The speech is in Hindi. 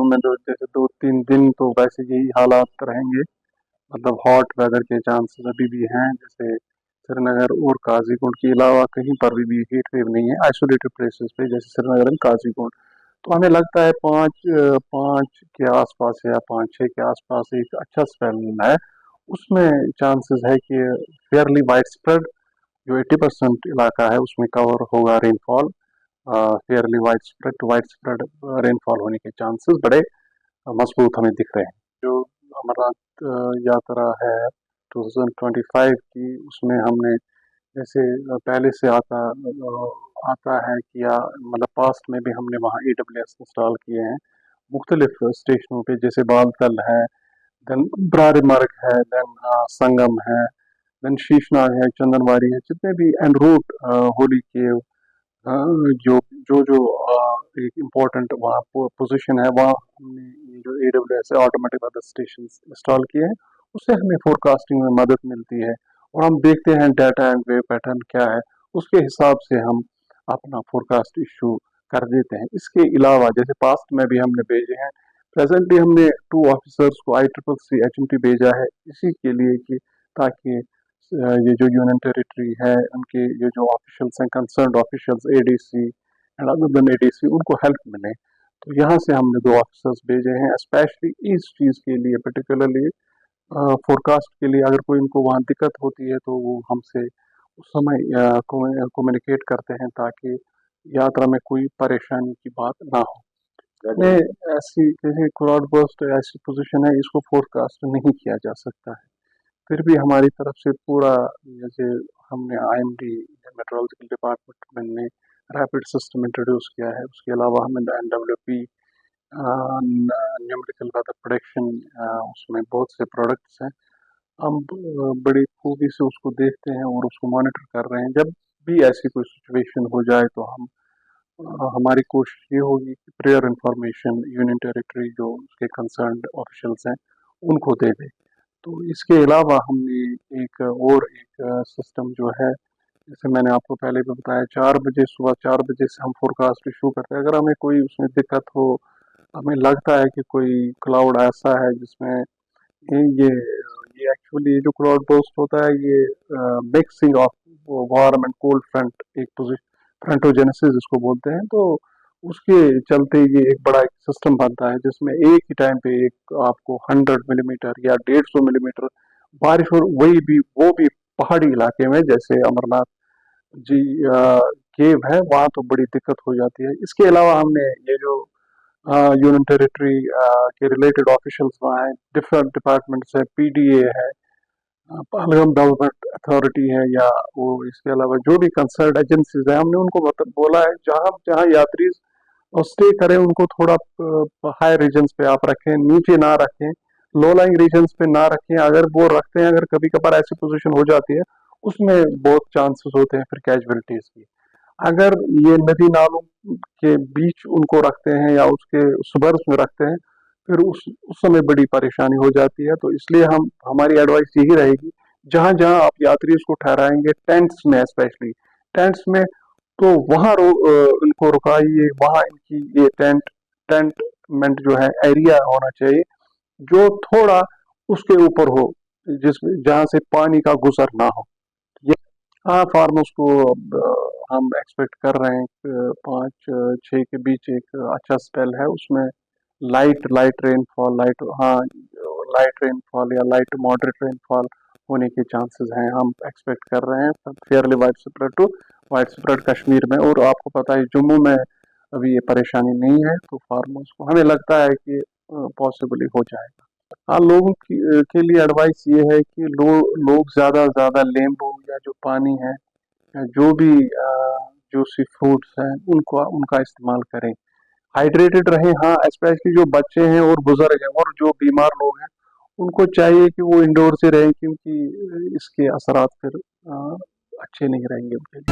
में तो जैसे 2-3 दिन तो वैसे यही हालात रहेंगे, मतलब हॉट वेदर के चांसेस अभी भी हैं। जैसे श्रीनगर और काजीकुंड के अलावा कहीं पर भी हीट वेव नहीं है, आइसोलेटेड प्लेसेस पे जैसे श्रीनगर एंड काजीकुंड। तो हमें लगता है 5 के आसपास या 5-6 के आसपास एक अच्छा स्पेल है। उसमें चांसेस है कि फेयरली वाइड स्प्रेड जो 80% इलाका है उसमें कवर होगा rainfall. Fairlie wide spread rainfall होने के चांसेस बड़े मजबूत हमें दिख रहे हैं। जो अमरनाथ यात्रा है 2025 की, उसमें हमने जैसे पहले से आता है कि या मतलब पास्ट में भी हमने वहाँ AWS इंस्टॉल किए हैं मुख्तलिफ स्टेशनों पे, जैसे बालतल है, देन ब्रारीमर्ग है, देन संगम है, देन शीशनाग है, चंदनवारी है, जितने भी एन रूट होली के जो जो जो एक इम्पोर्टेंट वहाँ पोजीशन है, वहाँ हमने ये जो AWS है ऑटोमेटिक वेदर स्टेशन इंस्टॉल किए हैं। उससे हमें फोरकास्टिंग में मदद मिलती है और हम देखते हैं डाटा एंड वेव पैटर्न क्या है, उसके हिसाब से हम अपना फोरकास्ट इशू कर देते हैं। इसके अलावा जैसे पास्ट में भी हमने भेजे हैं, प्रेजेंटली हमने 2 ऑफिसर्स को ICCC HMT भेजा है इसी के लिए कि ताकि ये जो यूनियन टेरिटरी है उनके ये जो ऑफिशियल्स हैं, concerned officials ADC and other than ADC, उनको हेल्प मिले। तो यहाँ से हमने 2 ऑफिसर्स भेजे हैं स्पेशली इस चीज़ के लिए, पर्टिकुलरली फोरकास्ट के लिए। अगर कोई इनको वहाँ दिक्कत होती है तो वो हमसे उस समय कम्युनिकेट करते हैं ताकि यात्रा में कोई परेशानी की बात ना हो। मैंने ऐसी जैसे क्लाउड बर्स्ट ऐसी पोजीशन है, इसको फोरकास्ट नहीं किया जा सकता है। फिर भी हमारी तरफ से पूरा, जैसे हमने IMD मेट्रोलॉजिकल डिपार्टमेंट ने रैपिड सिस्टम इंट्रोड्यूस किया है, उसके अलावा हमने NWP न्यूमेरिकल वेदर प्रेडिक्शन, उसमें बहुत से प्रोडक्ट्स हैं। हम बड़ी खूबी से उसको देखते हैं और उसको मॉनिटर कर रहे हैं। जब भी ऐसी कोई सिचुएशन हो जाए तो हम हमारी कोशिश ये होगी कि प्रेयर इंफॉर्मेशन यूनियन टेरिटरी जो उसके कंसर्न्ड ऑफिशियल्स हैं उनको दे दें। तो इसके अलावा हमने एक सिस्टम जो है, जैसे मैंने आपको पहले भी बताया, 4 बजे सुबह 4 बजे से हम फोरकास्ट इशू करते हैं। अगर हमें कोई उसमें दिक्कत हो, हमें लगता है कि कोई क्लाउड ऐसा है जिसमें ये एक्चुअली जो क्लाउड बर्स्ट होता है ये mixing of warm and cold front, एक पोजिशन फ्रंटोजेनेसिस जिसको बोलते हैं, तो उसके चलते ये एक बड़ा एक सिस्टम बनता है जिसमें एक ही टाइम पे एक आपको 100 मिलीमीटर या 150 मिलीमीटर बारिश, और वो भी पहाड़ी इलाके में जैसे अमरनाथ जी केव है वहाँ तो बड़ी दिक्कत हो जाती है। इसके अलावा हमने ये जो यूनियन टेरिटरी के रिलेटेड ऑफिशियल्स वहाँ हैं, डिफरेंट डिपार्टमेंट्स है, PDA है, पहलगाम डेवलपमेंट अथॉरिटी है, या वो इसके अलावा जो भी कंसर्न एजेंसीज है, हमने उनको बोला है जहाँ जहाँ यात्री और स्टे करें उनको थोड़ा हाई रीजन्स पे आप रखें, नीचे ना रखें, लो लाइंग रीजन्स पे ना रखें। अगर वो रखते हैं, अगर कभी कभार ऐसी पोजीशन हो जाती है उसमें बहुत चांसेस होते हैं फिर कैजुअलिटीज की। अगर ये नदी नालों के बीच उनको रखते हैं या उसके सुबर्स में रखते हैं, फिर उस समय बड़ी परेशानी हो जाती है। तो इसलिए हमारी एडवाइस यही रहेगी, जहाँ जहाँ आप यात्री को ठहराएंगे, टेंट्स में स्पेशली, टेंट्स में तो वहाँ इनको रुकाइए। वहाँ इनकी ये टेंटमेंट जो है एरिया होना चाहिए जो थोड़ा उसके ऊपर हो, जिसमें जहाँ से पानी का गुजर ना हो। ये हाँ, फार्मर्स को अब हम एक्सपेक्ट कर रहे हैं 5-6 के बीच एक अच्छा स्पेल है, उसमें लाइट रेनफॉल, लाइट रेनफॉल या लाइट मॉडरेट रेनफॉल होने के चांसेस हैं, हम एक्सपेक्ट कर रहे हैं। फेयरली वाइड स्प्रेड कश्मीर में, और आपको पता है जम्मू में अभी ये परेशानी नहीं है, तो फार्मर्स को हमें लगता है कि पॉसिबली हो जाएगा। हाँ, लोगों के लिए एडवाइस ये है कि लोग ज़्यादा नींबू या जो पानी है या जो भी जूसी फ्रूट्स हैं उनका इस्तेमाल करें, हाइड्रेटेड रहें। हाँ, स्पेशली जो बच्चे हैं और बुजुर्ग हैं और जो बीमार लोग हैं उनको चाहिए कि वो इंडोर से रहें, क्योंकि इसके असरात फिर अच्छे नहीं रहेंगे उनके लिए।